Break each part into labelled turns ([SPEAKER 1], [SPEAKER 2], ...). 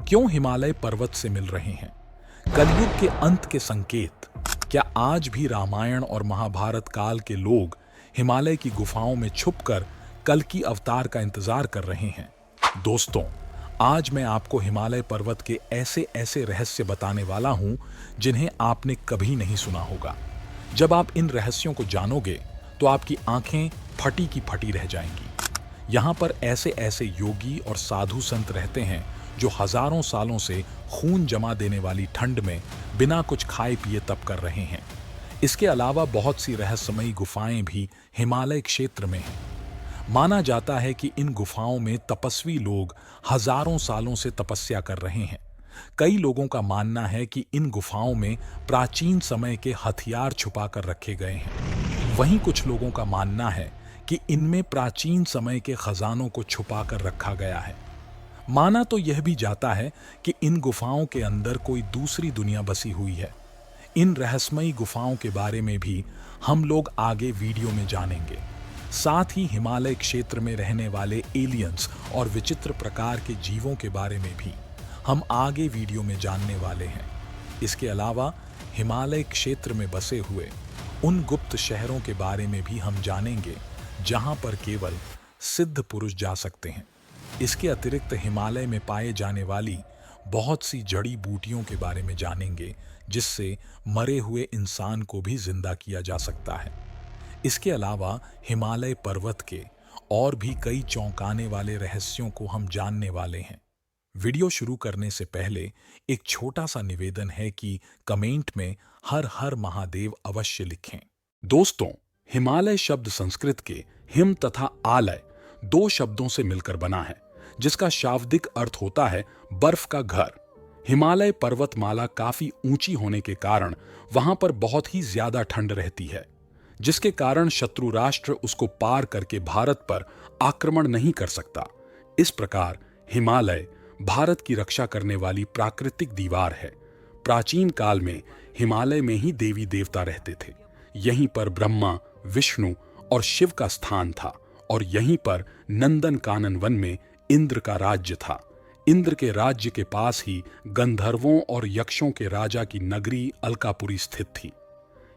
[SPEAKER 1] क्यों हिमालय पर्वत से मिल रहे हैं? कलयुग के अंत के संकेत। क्या आज भी रामायण और महाभारत काल के लोग हिमालय की गुफाओं में छुपकर कल की अवतार का इंतजार कर रहे हैं? दोस्तों, आज मैं आपको हिमालय पर्वत के ऐसे ऐसे रहस्य बताने वाला हूं जिन्हें आपने कभी नहीं सुना होगा। जब आप इन रहस्यों को जानोगे तो आपकी आंखें फटी की फटी रह जाएंगी। यहाँ पर ऐसे ऐसे योगी और साधु संत रहते हैं जो हजारों सालों से खून जमा देने वाली ठंड में बिना कुछ खाए पिए तप कर रहे हैं। इसके अलावा बहुत सी रहस्यमयी गुफाएं भी हिमालय क्षेत्र में हैं। माना जाता है कि इन गुफाओं में तपस्वी लोग हजारों सालों से तपस्या कर रहे हैं। कई लोगों का मानना है कि इन गुफाओं में प्राचीन समय के हथियार छुपा कर रखे गए हैं। वहीं कुछ लोगों का मानना है कि इनमें प्राचीन समय के खजानों को छुपा कर रखा गया है। माना तो यह भी जाता है कि इन गुफाओं के अंदर कोई दूसरी दुनिया बसी हुई है। इन रहस्यमयी गुफाओं के बारे में भी हम लोग आगे वीडियो में जानेंगे। साथ ही हिमालय क्षेत्र में रहने वाले एलियंस और विचित्र प्रकार के जीवों के बारे में भी हम आगे वीडियो में जानने वाले हैं। इसके अलावा हिमालय क्षेत्र में बसे हुए उन गुप्त शहरों के बारे में भी हम जानेंगे जहां पर केवल सिद्ध पुरुष जा सकते हैं। इसके अतिरिक्त हिमालय में पाए जाने वाली बहुत सी जड़ी बूटियों के बारे में जानेंगे जिससे मरे हुए इंसान को भी जिंदा किया जा सकता है। इसके अलावा हिमालय पर्वत के और भी कई चौंकाने वाले रहस्यों को हम जानने वाले हैं। वीडियो शुरू करने से पहले एक छोटा सा निवेदन है कि कमेंट में हर हर महादेव अवश्य लिखें। दोस्तों, हिमालय शब्द संस्कृत के हिम तथा आलय दो शब्दों से मिलकर बना है, जिसका शाब्दिक अर्थ होता है बर्फ का घर। हिमालय पर्वतमाला काफी ऊंची होने के कारण वहां पर बहुत ही ज्यादा ठंड रहती है, जिसके कारण शत्रु राष्ट्र उसको पार करके भारत पर आक्रमण नहीं कर सकता। इस प्रकार हिमालय भारत की रक्षा करने वाली प्राकृतिक दीवार है। प्राचीन काल में हिमालय में ही देवी देवता रहते थे। यहीं पर ब्रह्मा, विष्णु और शिव का स्थान था और यहीं पर नंदन कानन वन में इंद्र का राज्य था। इंद्र के राज्य के पास ही गंधर्वों और यक्षों के राजा की नगरी अलकापुरी स्थित थी।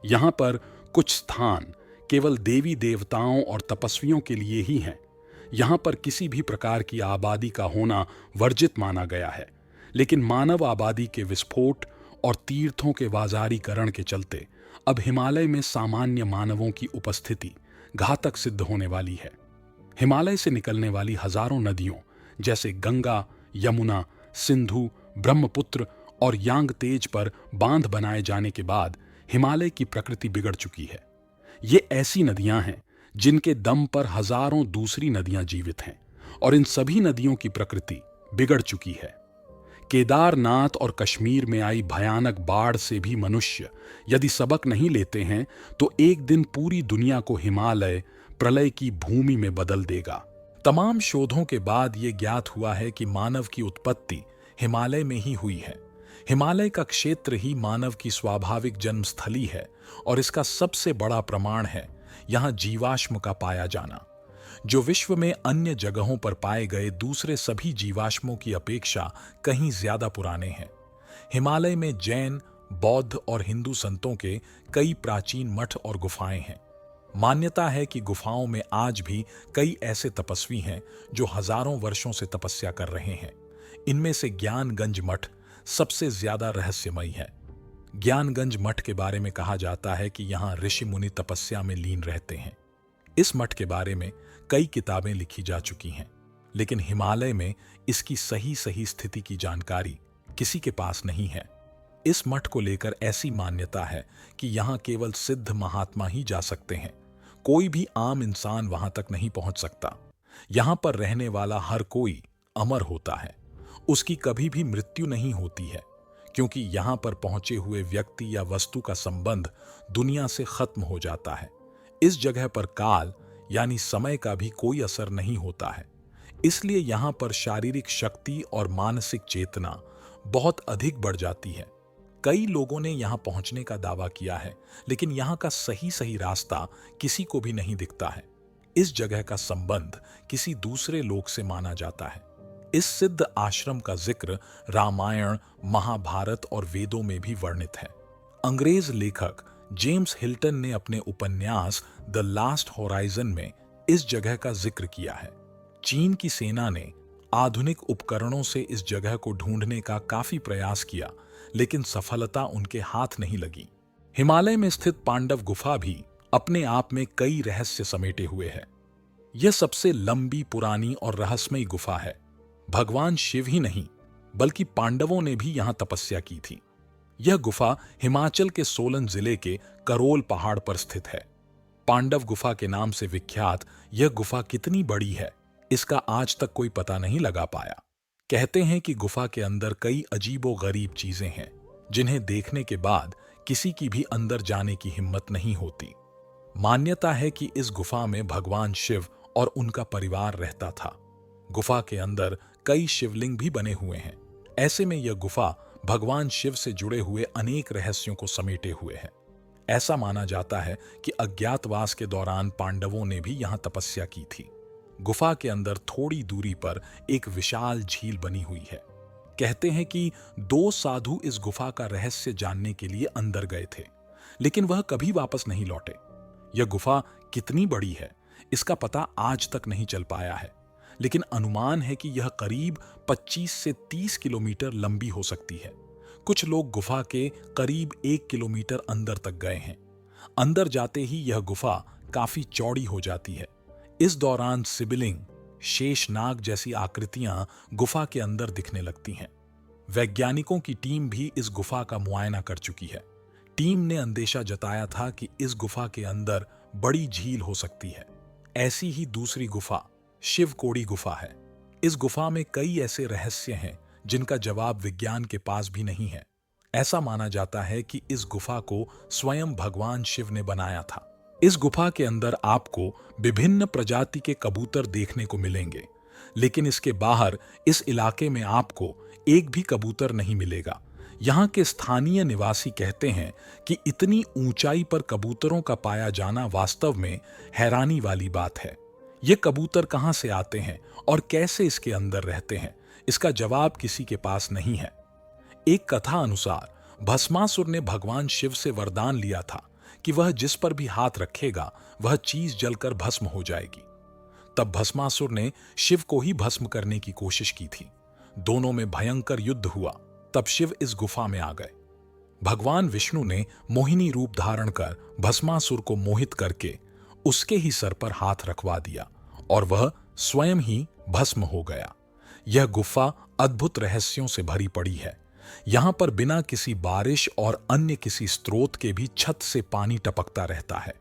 [SPEAKER 1] यहाँ पर कुछ स्थान केवल देवी देवताओं और तपस्वियों के लिए ही हैं। यहाँ पर किसी भी प्रकार की आबादी का होना वर्जित माना गया है, लेकिन मानव आबादी के विस्फोट और तीर्थों के बाजारीकरण के चलते अब हिमालय में सामान्य मानवों की उपस्थिति घातक सिद्ध होने वाली है। हिमालय से निकलने वाली हजारों नदियों जैसे गंगा, यमुना, सिंधु, ब्रह्मपुत्र और यांगतेज पर बांध बनाए जाने के बाद हिमालय की प्रकृति बिगड़ चुकी है। ये ऐसी नदियां हैं जिनके दम पर हजारों दूसरी नदियां जीवित हैं और इन सभी नदियों की प्रकृति बिगड़ चुकी है। केदारनाथ और कश्मीर में आई भयानक बाढ़ से भी मनुष्य यदि सबक नहीं लेते हैं तो एक दिन पूरी दुनिया को हिमालय प्रलय की भूमि में बदल देगा। तमाम शोधों के बाद ये ज्ञात हुआ है कि मानव की उत्पत्ति हिमालय में ही हुई है। हिमालय का क्षेत्र ही मानव की स्वाभाविक जन्मस्थली है और इसका सबसे बड़ा प्रमाण है यहाँ जीवाश्म का पाया जाना, जो विश्व में अन्य जगहों पर पाए गए दूसरे सभी जीवाश्मों की अपेक्षा कहीं ज्यादा पुराने हैं। हिमालय में जैन, बौद्ध और हिंदू संतों के कई प्राचीन मठ और गुफाएं हैं। मान्यता है कि गुफाओं में आज भी कई ऐसे तपस्वी हैं जो हजारों वर्षों से तपस्या कर रहे हैं। इनमें से ज्ञानगंज मठ सबसे ज्यादा रहस्यमयी है। ज्ञानगंज मठ के बारे में कहा जाता है कि यहाँ ऋषि मुनि तपस्या में लीन रहते हैं। इस मठ के बारे में कई किताबें लिखी जा चुकी हैं, लेकिन हिमालय में इसकी सही स्थिति की जानकारी किसी के पास नहीं है। इस मठ को लेकर ऐसी मान्यता है कि यहाँ केवल सिद्ध महात्मा ही जा सकते हैं। कोई भी आम इंसान वहां तक नहीं पहुंच सकता। यहाँ पर रहने वाला हर कोई अमर होता है, उसकी कभी भी मृत्यु नहीं होती है, क्योंकि यहाँ पर पहुंचे हुए व्यक्ति या वस्तु का संबंध दुनिया से खत्म हो जाता है। इस जगह पर काल यानी समय का भी कोई असर नहीं होता है। इसलिए यहाँ पर शारीरिक शक्ति और मानसिक चेतना बहुत अधिक बढ़ जाती है। कई लोगों ने यहाँ पहुंचने का दावा किया है, लेकिन यहाँ का सही रास्ता किसी को भी नहीं दिखता है। इस जगह का संबंध किसी दूसरे लोक से माना जाता है। इस सिद्ध आश्रम का जिक्र रामायण, महाभारत और वेदों में भी वर्णित है। अंग्रेज लेखक जेम्स हिल्टन ने अपने उपन्यास द लास्ट होराइजन में इस जगह का जिक्र किया है। चीन की सेना ने आधुनिक उपकरणों से इस जगह को ढूंढने का काफी प्रयास किया, लेकिन सफलता उनके हाथ नहीं लगी। हिमालय में स्थित पांडव गुफा भी अपने आप में कई रहस्य समेटे हुए है। यह सबसे लंबी, पुरानी और रहस्यमयी गुफा है। भगवान शिव ही नहीं, बल्कि पांडवों ने भी यहां तपस्या की थी। यह गुफा हिमाचल के सोलन जिले के करोल पहाड़ पर स्थित है। पांडव गुफा के नाम से विख्यात यह गुफा कितनी बड़ी है, इसका आज तक कोई पता नहीं लगा पाया। कहते हैं कि गुफा के अंदर कई अजीबोगरीब चीजें हैं, जिन्हें देखने के बाद किसी की भी अंदर जाने की हिम्मत नहीं होती। मान्यता है कि इस गुफा में भगवान शिव और उनका परिवार रहता था। गुफा के अंदर कई शिवलिंग भी बने हुए हैं। ऐसे में यह गुफा भगवान शिव से जुड़े हुए अनेक रहस्यों को समेटे हुए है। ऐसा माना जाता है कि अज्ञातवास के दौरान पांडवों ने भी यहां तपस्या की थी। गुफा के अंदर थोड़ी दूरी पर एक विशाल झील बनी हुई है। कहते हैं कि 2 साधु इस गुफा का रहस्य जानने के लिए अंदर गए थे, लेकिन वह कभी वापस नहीं लौटे। यह गुफा कितनी बड़ी है, इसका पता आज तक नहीं चल पाया है, लेकिन अनुमान है कि यह करीब 25 से 30 किलोमीटर लंबी हो सकती है। कुछ लोग गुफा के करीब 1 किलोमीटर अंदर तक गए हैं। अंदर जाते ही यह गुफा काफी चौड़ी हो जाती है। इस दौरान शिवलिंग, शेषनाग जैसी आकृतियां गुफा के अंदर दिखने लगती हैं। वैज्ञानिकों की टीम भी इस गुफा का मुआयना कर चुकी है। टीम ने अंदेशा जताया था कि इस गुफा के अंदर बड़ी झील हो सकती है। ऐसी ही दूसरी गुफा शिवकोड़ी गुफा है। इस गुफा में कई ऐसे रहस्य हैं जिनका जवाब विज्ञान के पास भी नहीं है। ऐसा माना जाता है कि इस गुफा को स्वयं भगवान शिव ने बनाया था। इस गुफा के अंदर आपको विभिन्न प्रजाति के कबूतर देखने को मिलेंगे, लेकिन इसके बाहर इस इलाके में आपको एक भी कबूतर नहीं मिलेगा। यहाँ के स्थानीय निवासी कहते हैं कि इतनी ऊंचाई पर कबूतरों का पाया जाना वास्तव में हैरानी वाली बात है। ये कबूतर कहाँ से आते हैं और कैसे इसके अंदर रहते हैं, इसका जवाब किसी के पास नहीं है। एक कथा अनुसार भस्मासुर ने भगवान शिव से वरदान लिया था कि वह जिस पर भी हाथ रखेगा वह चीज जलकर भस्म हो जाएगी। तब भस्मासुर ने शिव को ही भस्म करने की कोशिश की थी। दोनों में भयंकर युद्ध हुआ। तब शिव इस गुफा में आ गए। भगवान विष्णु ने मोहिनी रूप धारण कर भस्मासुर को मोहित करके उसके ही सर पर हाथ रखवा दिया और वह स्वयं ही भस्म हो गया। यह गुफा अद्भुत रहस्यों से भरी पड़ी है। यहां पर बिना किसी बारिश और अन्य किसी स्रोत के भी छत से पानी टपकता रहता है।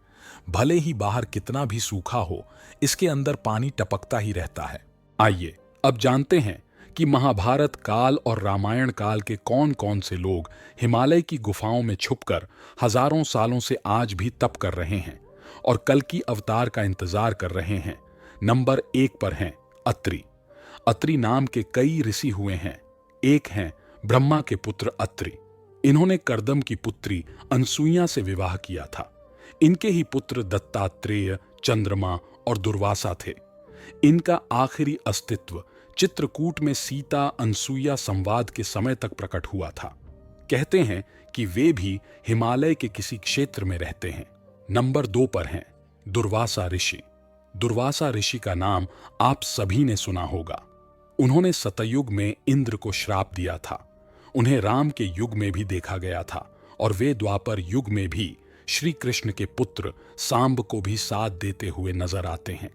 [SPEAKER 1] भले ही बाहर कितना भी सूखा हो, इसके अंदर पानी टपकता ही रहता है। आइए अब जानते हैं कि महाभारत काल और रामायण काल के कौन कौन से लोग हिमालय की गुफाओं में छुपकर हजारों सालों से आज भी तप कर रहे हैं और कल्कि अवतार का इंतजार कर रहे हैं। नंबर 1 पर हैं अत्रि। अत्रि नाम के कई ऋषि हुए हैं। एक हैं ब्रह्मा के पुत्र अत्रि। इन्होंने कर्दम की पुत्री अनसुईया से विवाह किया था। इनके ही पुत्र दत्तात्रेय, चंद्रमा और दुर्वासा थे। इनका आखिरी अस्तित्व चित्रकूट में सीता अनसुईया संवाद के समय तक प्रकट हुआ था। कहते हैं कि वे भी हिमालय के किसी क्षेत्र में रहते हैं। नंबर 2 पर हैं दुर्वासा ऋषि। दुर्वासा ऋषि का नाम आप सभी ने सुना होगा। उन्होंने सतयुग में इंद्र को श्राप दिया था। उन्हें राम के युग में भी देखा गया था और वे द्वापर युग में भी श्री कृष्ण के पुत्र सांब को भी साथ देते हुए नजर आते हैं।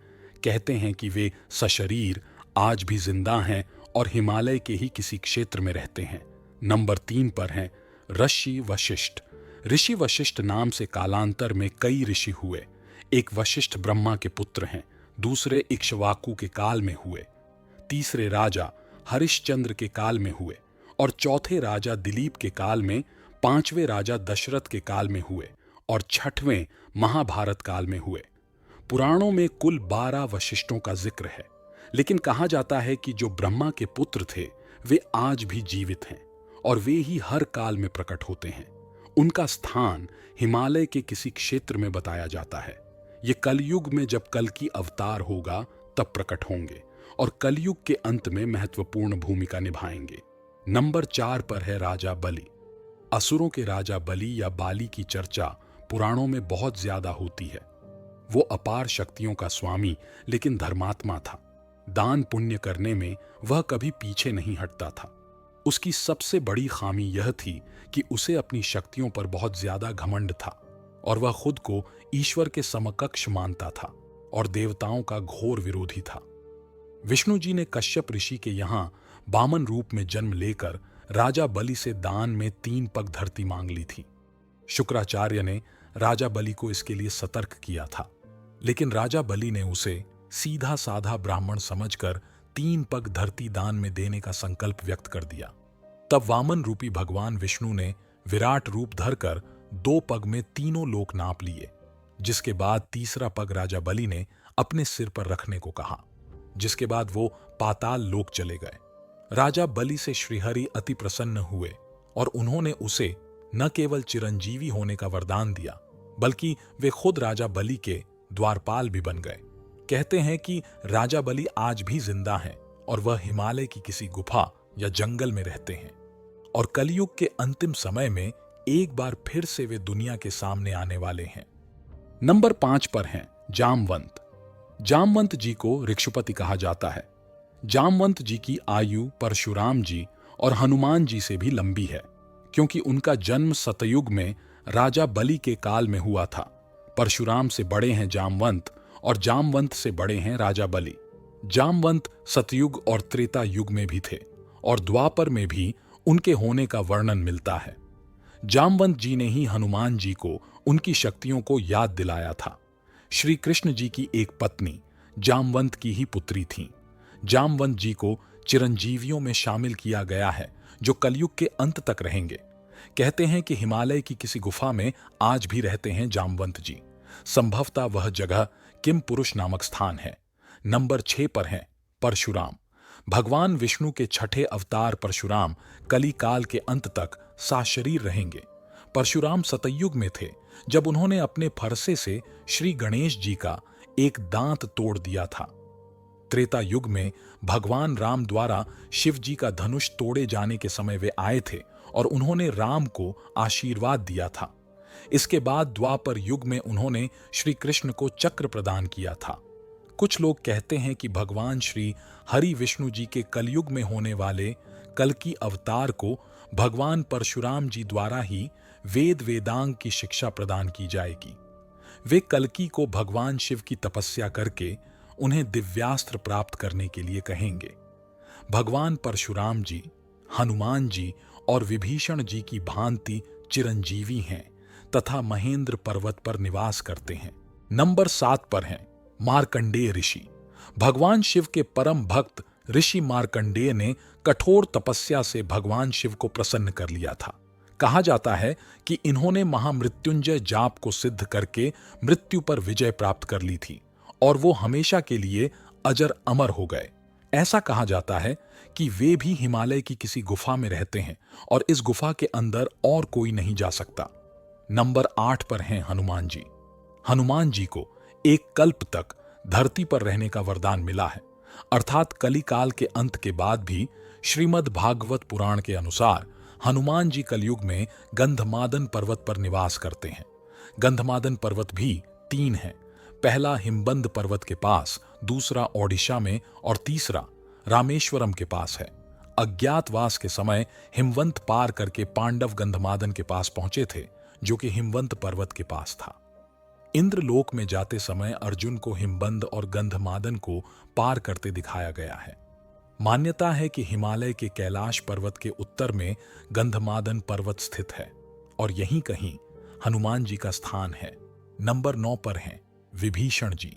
[SPEAKER 1] कहते हैं कि वे सशरीर आज भी जिंदा हैं और हिमालय के ही किसी क्षेत्र में रहते हैं। नंबर 3 पर हैं ऋषि वशिष्ठ। ऋषि वशिष्ठ नाम से कालांतर में कई ऋषि हुए। एक वशिष्ठ ब्रह्मा के पुत्र हैं, दूसरे इक्ष्वाकु के काल में हुए, तीसरे राजा हरिश्चंद्र के काल में हुए और चौथे राजा दिलीप के काल में, 5वें राजा दशरथ के काल में हुए और 6वें महाभारत काल में हुए। पुराणों में कुल 12 वशिष्ठों का जिक्र है, लेकिन कहा जाता है कि जो ब्रह्मा के पुत्र थे वे आज भी जीवित हैं और वे ही हर काल में प्रकट होते हैं। उनका स्थान हिमालय के किसी क्षेत्र में बताया जाता है। ये कलयुग में जब कल की अवतार होगा तब प्रकट होंगे और कलयुग के अंत में महत्वपूर्ण भूमिका निभाएंगे। नंबर 4 पर है राजा बलि। असुरों के राजा बलि या बाली की चर्चा पुराणों में बहुत ज्यादा होती है। वो अपार शक्तियों का स्वामी लेकिन धर्मात्मा था। दान पुण्य करने में वह कभी पीछे नहीं हटता था। उसकी सबसे बड़ी खामी यह थी कि उसे अपनी शक्तियों पर बहुत ज्यादा घमंड था और वह खुद को ईश्वर के समकक्ष मानता था और देवताओं का घोर विरोधी था। विष्णु जी ने कश्यप ऋषि के यहाँ बामन रूप में जन्म लेकर राजा बलि से दान में 3 पग धरती मांग ली थी। शुक्राचार्य ने राजा बलि को इसके लिए सतर्क किया था, लेकिन राजा बलि ने उसे सीधा साधा ब्राह्मण समझकर 3 पग धरती दान में देने का संकल्प व्यक्त कर दिया। तब वामन रूपी भगवान विष्णु ने विराट रूप धरकर 2 पग में तीनों लोक नाप लिए, जिसके बाद तीसरा पग राजा बलि ने अपने सिर पर रखने को कहा, जिसके बाद वो पाताल लोक चले गए। राजा बलि से श्रीहरि अति प्रसन्न हुए और उन्होंने उसे न केवल चिरंजीवी होने का वरदान दिया, बल्कि वे खुद राजा बलि के द्वारपाल भी बन गए। कहते हैं कि राजा बलि आज भी जिंदा हैं और वह हिमालय की किसी गुफा या जंगल में रहते हैं और कलयुग के अंतिम समय में एक बार फिर से वे दुनिया के सामने आने वाले हैं। नंबर 5 पर हैं जामवंत। जामवंत जी को ऋक्षुपति कहा जाता है। जामवंत जी की आयु परशुराम जी और हनुमान जी से भी लंबी है, क्योंकि उनका जन्म सतयुग में राजा बलि के काल में हुआ था। परशुराम से बड़े हैं जामवंत और जामवंत से बड़े हैं राजा बलि। जामवंत सतयुग और त्रेता युग में भी थे और द्वापर में भी उनके होने का वर्णन मिलता है। जामवंत जी ने ही हनुमान जी को उनकी शक्तियों को याद दिलाया था। श्री कृष्ण जी की एक पत्नी जामवंत की ही पुत्री थी। जामवंत जी को चिरंजीवियों में शामिल किया गया है जो कलयुग के अंत तक रहेंगे। कहते हैं कि हिमालय की किसी गुफा में आज भी रहते हैं जामवंत जी। संभवतः वह जगह किम पुरुष नामक स्थान है। नंबर 6 पर हैं परशुराम। भगवान विष्णु के छठे अवतार परशुराम कली काल के अंत तक साशरीर रहेंगे। परशुराम सतयुग में थे जब उन्होंने अपने फरसे से श्री गणेश जी का एक दांत तोड़ दिया था। त्रेता युग में भगवान राम द्वारा शिव जी का धनुष तोड़े जाने के समय वे आए थे और उन्होंने राम को आशीर्वाद दिया था। इसके बाद द्वापर युग में उन्होंने श्री कृष्ण को चक्र प्रदान किया था। कुछ लोग कहते हैं कि भगवान श्री हरि विष्णु जी के कलयुग में होने वाले कल की अवतार को भगवान परशुराम जी द्वारा ही वेद वेदांग की शिक्षा प्रदान की जाएगी। वे कल्कि को भगवान शिव की तपस्या करके उन्हें दिव्यास्त्र प्राप्त करने के लिए कहेंगे। भगवान परशुराम जी, हनुमान जी और विभीषण जी की भांति चिरंजीवी हैं तथा महेंद्र पर्वत पर निवास करते हैं। नंबर 7 पर हैं मार्कंडेय ऋषि। भगवान शिव के परम भक्त ऋषि मार्कंडेय ने कठोर तपस्या से भगवान शिव को प्रसन्न कर लिया था। कहा जाता है कि इन्होंने महामृत्युंजय जाप को सिद्ध करके मृत्यु पर विजय प्राप्त कर ली थी और वो हमेशा के लिए अजर अमर हो गए। ऐसा कहा जाता है कि वे भी हिमालय की किसी गुफा में रहते हैं और इस गुफा के अंदर और कोई नहीं जा सकता। नंबर 8 पर हैं हनुमान जी। हनुमान जी को एक कल्प तक धरती पर रहने का वरदान मिला है, अर्थात कली काल के अंत के बाद भी श्रीमद् भागवत पुराण के अनुसार हनुमान जी कलयुग में गंधमादन पर्वत पर निवास करते हैं। गंधमादन पर्वत भी 3 हैं। पहला हिमबंध पर्वत के पास, दूसरा ओडिशा में और तीसरा रामेश्वरम के पास है। अज्ञातवास के समय हिमवंत पार करके पांडव गंधमादन के पास पहुंचे थे, जो कि हिमवंत पर्वत के पास था। इंद्रलोक में जाते समय अर्जुन को हिमबंध और गंधमादन को पार करते दिखाया गया है। मान्यता है कि हिमालय के कैलाश पर्वत के उत्तर में गंधमादन पर्वत स्थित है और यहीं कहीं हनुमान जी का स्थान है। नंबर 9 पर हैं विभीषण जी।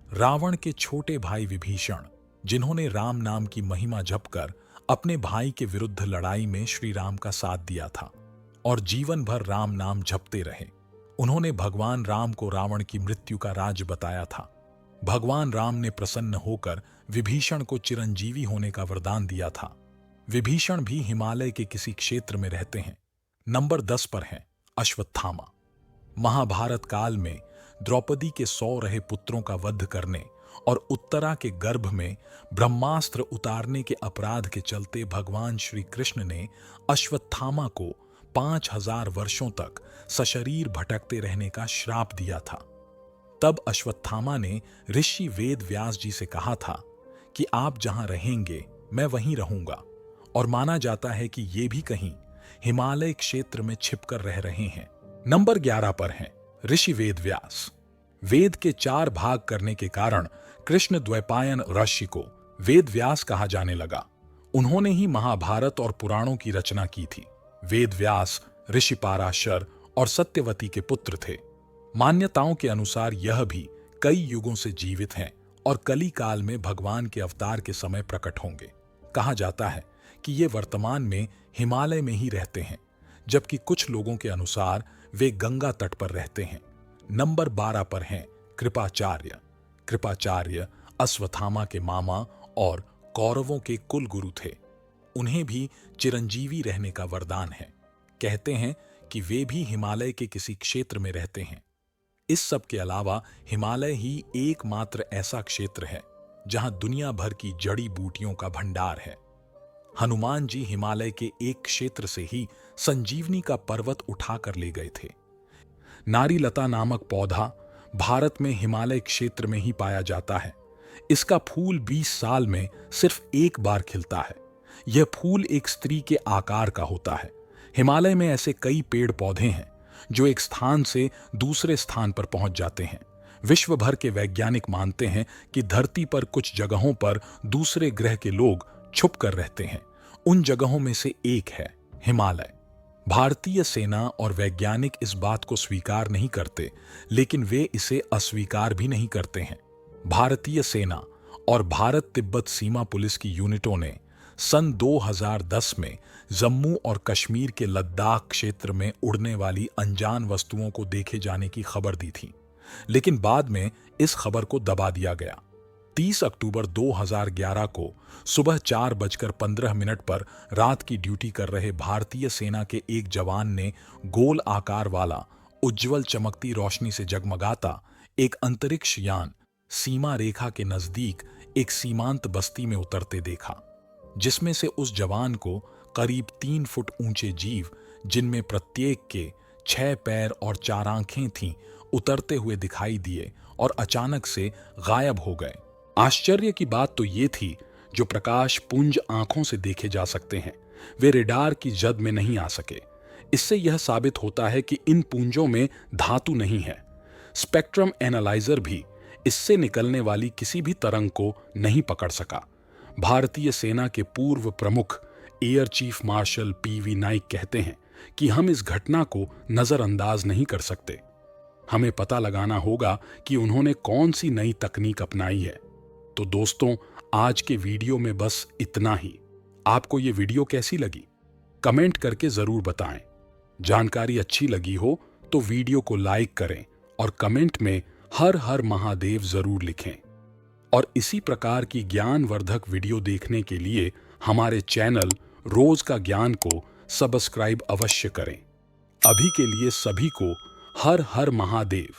[SPEAKER 1] रावण के छोटे भाई विभीषण, जिन्होंने राम नाम की महिमा जपकर अपने भाई के विरुद्ध लड़ाई में श्री राम का साथ दिया था और जीवन भर राम नाम जपते रहे। उन्होंने भगवान राम को रावण की मृत्यु का राज बताया था। भगवान राम ने प्रसन्न होकर विभीषण को चिरंजीवी होने का वरदान दिया था। विभीषण भी हिमालय के किसी क्षेत्र में रहते हैं। नंबर 10 पर हैं अश्वत्थामा। महाभारत काल में द्रौपदी के 100 रहे पुत्रों का वध करने और उत्तरा के गर्भ में ब्रह्मास्त्र उतारने के अपराध के चलते भगवान श्री कृष्ण ने अश्वत्थामा को 5000 वर्षों तक सशरीर भटकते रहने का श्राप दिया था। तब अश्वत्थामा ने ऋषि वेद व्यास जी से कहा था कि आप जहां रहेंगे मैं वहीं रहूंगा, और माना जाता है कि ये भी कहीं हिमालय क्षेत्र में छिपकर रह रहे हैं। नंबर 11 पर हैं ऋषि वेद व्यास। वेद के 4 भाग करने के कारण कृष्ण द्वैपायन ऋषि को वेद व्यास कहा जाने लगा। उन्होंने ही महाभारत और पुराणों की रचना की थी। वेद व्यास ऋषि पाराशर और सत्यवती के पुत्र थे। मान्यताओं के अनुसार यह भी कई युगों से जीवित हैं और कली काल में भगवान के अवतार के समय प्रकट होंगे। कहा जाता है कि ये वर्तमान में हिमालय में ही रहते हैं, जबकि कुछ लोगों के अनुसार वे गंगा तट पर रहते हैं। नंबर 12 पर हैं कृपाचार्य। कृपाचार्य अश्वत्थामा के मामा और कौरवों के कुल गुरु थे। उन्हें भी चिरंजीवी रहने का वरदान है। कहते हैं कि वे भी हिमालय के किसी क्षेत्र में रहते हैं। इस सब के अलावा हिमालय ही एकमात्र ऐसा क्षेत्र है जहां दुनिया भर की जड़ी बूटियों का भंडार है। हनुमान जी हिमालय के एक क्षेत्र से ही संजीवनी का पर्वत उठाकर ले गए थे। नारीलता नामक पौधा भारत में हिमालय क्षेत्र में ही पाया जाता है। इसका फूल 20 साल में सिर्फ एक बार खिलता है। यह फूल एक स्त्री के आकार का होता है। हिमालय में ऐसे कई पेड़ पौधे हैं जो एक स्थान से दूसरे स्थान पर पहुंच जाते हैं। विश्व भर के वैज्ञानिक मानते हैं कि धरती पर कुछ जगहों पर दूसरे ग्रह के लोग छुप कर रहते हैं। उन जगहों में से एक है हिमालय। भारतीय सेना और वैज्ञानिक इस बात को स्वीकार नहीं करते, लेकिन वे इसे अस्वीकार भी नहीं करते हैं। भारतीय सेना और भारत तिब्बत सीमा पुलिस की यूनिटों ने सन 2010 में जम्मू और कश्मीर के लद्दाख क्षेत्र में उड़ने वाली अनजान वस्तुओं को देखे जाने की खबर दी थी, लेकिन बाद में इस खबर को दबा दिया गया। 30 अक्टूबर 2011 को सुबह 4:15 पर रात की ड्यूटी कर रहे भारतीय सेना के एक जवान ने गोल आकार वाला उज्जवल चमकती रोशनी से जगमगाता एक अंतरिक्ष यान सीमा रेखा के नजदीक एक सीमांत बस्ती में उतरते देखा, जिसमें से उस जवान को करीब 3 फुट ऊंचे जीव, जिनमें प्रत्येक के 6 पैर और 4 आंखें थीं, उतरते हुए दिखाई दिए और अचानक से गायब हो गए। आश्चर्य की बात तो ये थी, जो प्रकाश पुंज आंखों से देखे जा सकते हैं, वे रेडार की जद में नहीं आ सके। इससे यह साबित होता है कि इन पुंजों में धातु नहीं है। स्पेक्ट्रम एनालाइजर भी इससे निकलने वाली किसी भी तरंग को नहीं पकड़ सका। भारतीय सेना के पूर्व प्रमुख air chief marshal PV Naik कहते हैं कि हम इस घटना को नजरअंदाज नहीं कर सकते। हमें पता लगाना होगा कि उन्होंने कौन सी नई तकनीक अपनाई है। तो दोस्तों, आज के वीडियो में बस इतना ही। आपको ये वीडियो कैसी लगी? कमेंट करके जरूर बताएं। जानकारी अच्छी लगी हो तो वीडियो को लाइक करें और कमेंट में हर हर महादेव जरूर लिखें। और इसी प्रकार की ज्ञानवर्धक वीडियो देखने के लिए हमारे चैनल रोज का ज्ञान को सब्सक्राइब अवश्य करें। अभी के लिए सभी को हर हर महादेव।